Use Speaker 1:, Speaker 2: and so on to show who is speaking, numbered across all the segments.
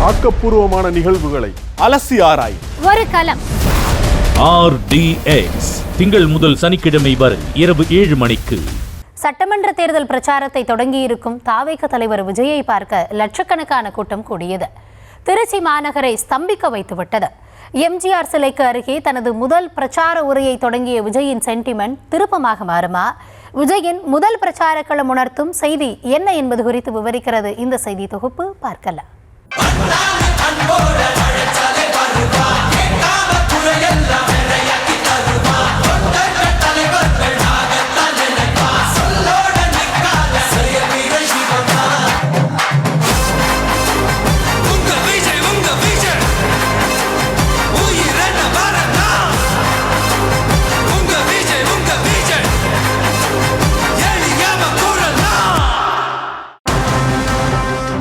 Speaker 1: ஆக்கப்பூர்வமான நிகழ்வுகளை அலசி ஆராய்
Speaker 2: ஒரு களம்.
Speaker 3: RDX திங்கள் முதல் சனிக்கிழமை வரை இரவு 7 மணிக்கு.
Speaker 2: சட்டமன்ற தேர்தல் பிரச்சாரத்தை தொடங்கியிருக்கும் தாவேக தலைவர் விஜயை பார்க்க லட்சக்கணக்கான கூட்டம் கூடியது. திருச்சி மாநகரை ஸ்தம்பிக்க வைத்துவிட்டது. எம்ஜிஆர் சிலைக்கு அருகே தனது முதல் பிரச்சார உரையை தொடங்கிய விஜயின் சென்டிமெண்ட் திருப்பமாக மாறுமா? விஜயின் முதல் பிரச்சார களம் உணர்த்தும் செய்தி என்ன என்பது குறித்து விவரிக்கிறது இந்த செய்தி தொகுப்பு. பார்க்கலாம்.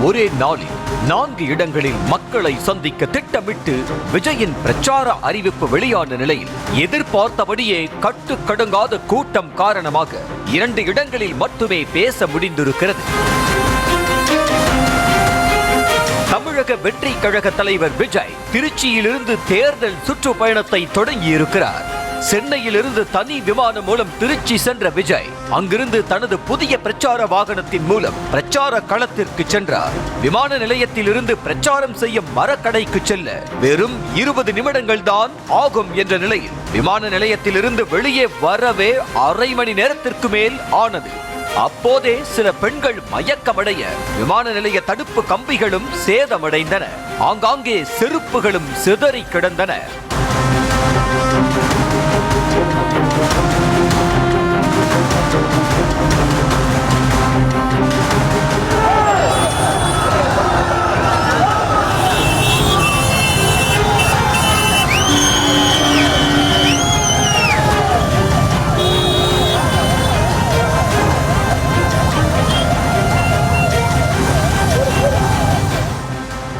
Speaker 4: ஒரே நாளில் 4 இடங்களில் மக்களை சந்திக்க திட்டமிட்டு விஜயின் பிரச்சார அறிவிப்பு வெளியான நிலையில் எதிர்பார்த்தபடியே கட்டுக்கடங்காத கூட்டம் காரணமாக 2 இடங்களில் மட்டுமே பேச முடிந்திருக்கிறது. தமிழக வெற்றி கழக தலைவர் விஜய் திருச்சியிலிருந்து தேர்தல் சுற்றுப்பயணத்தை தொடங்கியிருக்கிறார். சென்னையிலிருந்து தனி விமானம் மூலம் திருச்சி சென்ற விஜய் அங்கிருந்து தனது புதிய பிரச்சார வாகனத்தின் மூலம் பிரச்சார களத்திற்கு சென்றார். விமான நிலையத்திலிருந்து பிரச்சாரம் செய்ய மரக்கடைக்கு செல்ல வெறும் 20 நிமிடங்கள் தான் ஆகும் என்ற நிலையில் விமான நிலையத்திலிருந்து வெளியே வரவே அரை மணி நேரத்திற்கு மேல் ஆனது. அப்போதே சில பெண்கள் மயக்கமடைய விமான நிலைய தடுப்பு கம்பிகளும் சேதமடைந்தன. ஆங்காங்கே செருப்புகளும் சிதறி கிடந்தன.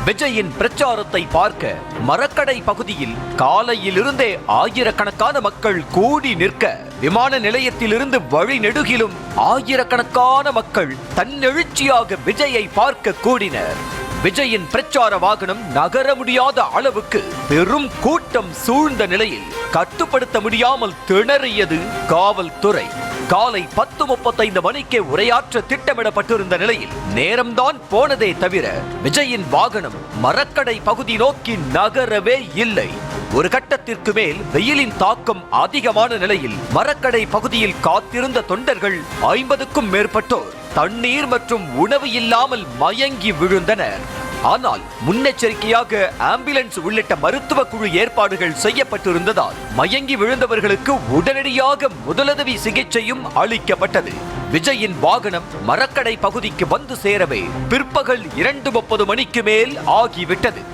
Speaker 4: விஜயின் பிரச்சாரத்தை பார்க்க மரக்கடை பகுதியில் காலையிலிருந்தே ஆயிரக்கணக்கான மக்கள் கூடி நிற்க விமான நிலையத்திலிருந்து வழி நெடுகிலும் ஆயிரக்கணக்கான மக்கள் தன்னெழுச்சியாக விஜயை பார்க்க கூடினர். விஜயின் பிரச்சார வாகனம் நகர முடியாத அளவுக்கு பெரும் கூட்டம் சூழ்ந்த நிலையில் கட்டுப்படுத்த முடியாமல் திணறியது காவல்துறை. காலை 10:35 மணிக்கே உரையாற்ற திட்டமிடப்பட்டிருந்த நிலையில் நேரம்தான் போனதே தவிர விஜயின் வாகனம் மரக்கடை பகுதி நோக்கி நகரவே இல்லை. ஒரு கட்டத்திற்கு மேல் வெயிலின் தாக்கம் அதிகமான நிலையில் மரக்கடை பகுதியில் காத்திருந்த தொண்டர்கள் 50க்கும் மேற்பட்டோர் தண்ணீர் மற்றும் உணவு இல்லாமல் மயங்கி விழுந்தனர். ஆனால் முன்னெச்சரிக்கையாக ஆம்புலன்ஸ் உள்ளிட்ட மருத்துவ குழு ஏற்பாடுகள் செய்யப்பட்டிருந்ததால் மயங்கி விழுந்தவர்களுக்கு உடனடியாக முதலுதவி சிகிச்சையும் அளிக்கப்பட்டது. விஜயின் வாகனம் மரக்கடை பகுதிக்கு வந்து சேரவே பிற்பகல் 2:30 மணிக்கு மேல் ஆகிவிட்டது.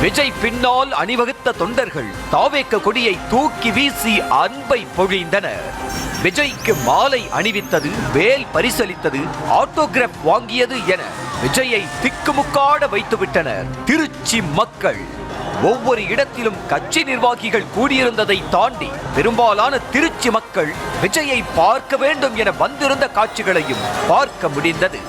Speaker 4: விஜய் பின்னால் அணிவகுத்த தொண்டர்கள் தாவேக்க கொடியை தூக்கி வீசி அன்பை பொழிந்தனர். விஜய்க்கு மாலை அணிவித்தது, வேல் பரிசளித்தது, ஆட்டோகிராப் வாங்கியது என விஜயை திக்குமுக்காட வைத்துவிட்டனர் திருச்சி மக்கள். ஒவ்வொரு இடத்திலும் கட்சி நிர்வாகிகள் கூடியிருந்ததை தாண்டி பெரும்பாலான திருச்சி மக்கள் விஜயை பார்க்க வேண்டும் என வந்திருந்த காட்சிகளையும் பார்க்க முடிந்தது.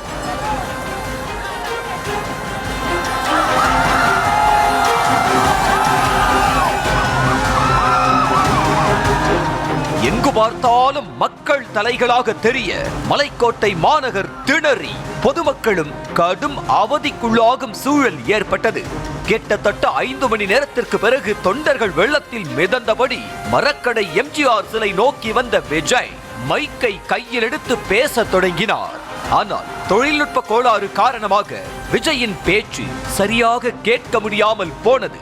Speaker 4: எங்கு பார்த்தாலும் மக்கள் தலைகளாக தெரிய மலைக்கோட்டை மாநகர் திணறி பொதுமக்களும் கடும் அவதிக்குள்ளாகும் சூழல் ஏற்பட்டது. கிட்டத்தட்ட 5 மணி நேரத்திற்கு பிறகு தொண்டர்கள் வெள்ளத்தில் மிதந்தபடி மரக்கடை எம்ஜிஆர் சிலை நோக்கி வந்த விஜய் மைக்கை கையில் எடுத்து பேச தொடங்கினார். ஆனால் தொழில்நுட்ப கோளாறு காரணமாக விஜயின் பேச்சு சரியாக கேட்க முடியாமல் போனது.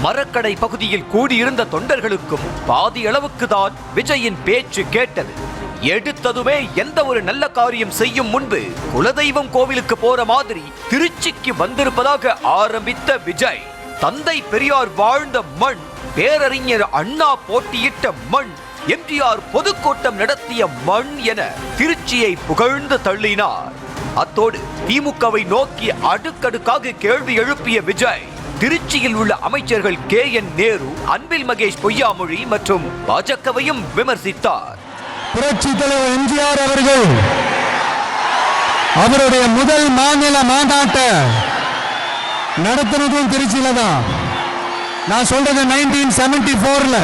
Speaker 4: மரக்கடை பகுதியில் கூடியிருந்த தொண்டர்களுக்கும் பாதி அளவுக்கு தான் விஜயின் பேச்சு கேட்டது. எடுத்ததுமே எந்த ஒரு நல்ல காரியம் செய்யும் முன்பு குலதெய்வம் கோவிலுக்கு போற மாதிரி திருச்சிக்கு வந்திருப்பதாக ஆரம்பித்த விஜய் தந்தை பெரியார் வாழ்ந்த மண், பேரறிஞர் அண்ணா போட்டியிட்ட மண், எம்ஜிஆர் பொதுக்கூட்டம் நடத்திய மண் என திருச்சியை புகழ்ந்து தள்ளினார். அத்தோடு திமுகவை நோக்கி அடுக்கடுக்காக கேள்வி எழுப்பிய விஜய் திருச்சியில் உள்ள அமைச்சர்கள் KN நேரு, அன்பில் மகேஷ் பொய்யாமொழி மற்றும் பாஜகவையும் விமர்சித்தார்.
Speaker 5: புரட்சி தலைவர் எம்ஜிஆர் அவர்கள் அவருடைய முதல் மாநில மாநாட்டை நடத்துனதும் திருச்சியில தான். நான் சொல்றது 1974ல.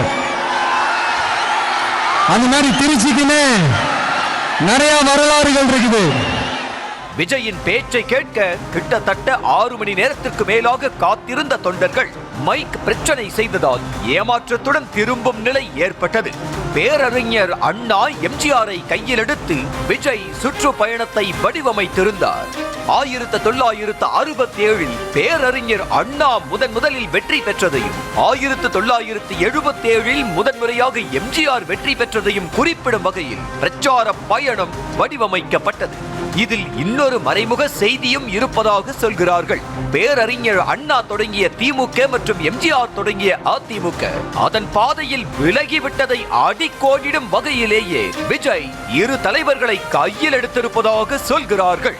Speaker 5: அந்த மாதிரி திருச்சிக்குன்னு நிறைய வரலாறுகள் இருக்குது.
Speaker 4: விஜயின் பேச்சை கேட்க கிட்டத்தட்ட 6 மணி நேரத்திற்கு மேலாக காத்திருந்த தொண்டர்கள் மைக் பிரச்சனை செய்ததால் ஏமாற்றத்துடன் திரும்பும் நிலை ஏற்பட்டது. பேரறிஞர் அண்ணா எம்ஜிஆரை கையில் எடுத்து விஜய் சுற்றுப்பயணத்தை வடிவமைத்திருந்தார். 1967 பேரறிஞர் அண்ணா முதலில் வெற்றி பெற்றதையும் 1977 முதன்முறையாக எம்ஜிஆர் வெற்றி பெற்றதையும் குறிப்பிடும் வகையில் பிரச்சார பயணம் வடிவமைக்கப்பட்டது. இதில் இன்னொரு மறைமுக செய்தியும் இருப்பதாக சொல்கிறார்கள். பேரறிஞர் அண்ணா தொடங்கிய திமுக மற்றும் எம்ஜிஆர் தொடங்கிய அதிமுக அதன் பாதையில் விலகிவிட்டதை அடிக்கோடிடும் வகையிலேயே விஜய் இரு தலைவர்களை கையில் எடுத்திருப்பதாக சொல்கிறார்கள்.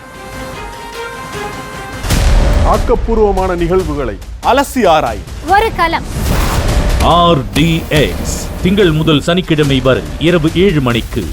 Speaker 1: ஆக்கப்பூர்வமான நிகழ்வுகளை அலசி ஆராயும்
Speaker 2: ஒரு களம்.
Speaker 3: RDX திங்கள் முதல் சனிக்கிழமை வரை இரவு 7 மணிக்கு